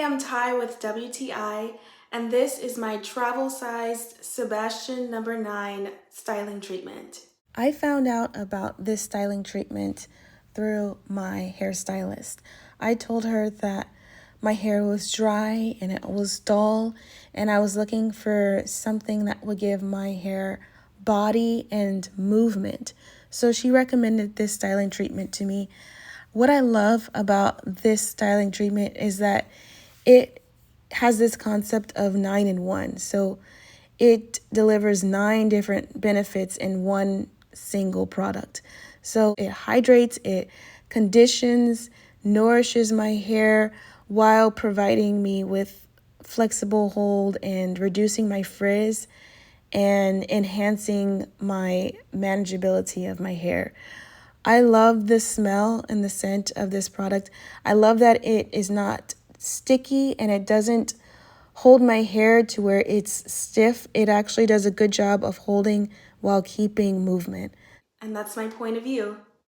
I'm Ty with WTI, and this is my travel-sized Sebastian number 9 styling treatment. I found out about this styling treatment through my hairstylist. I told her that my hair was dry and it was dull, and I was looking for something that would give my hair body and movement. So she recommended this styling treatment to me. What I love about this styling treatment is that it has this concept of 9 in 1. So it delivers 9 different benefits in one single product. So it hydrates, it conditions, nourishes my hair while providing me with flexible hold and reducing my frizz and enhancing my manageability of my hair. I love the smell and the scent of this product. I love that it is not sticky and it doesn't hold my hair to where it's stiff. It actually does a good job of holding while keeping movement. And that's my point of view.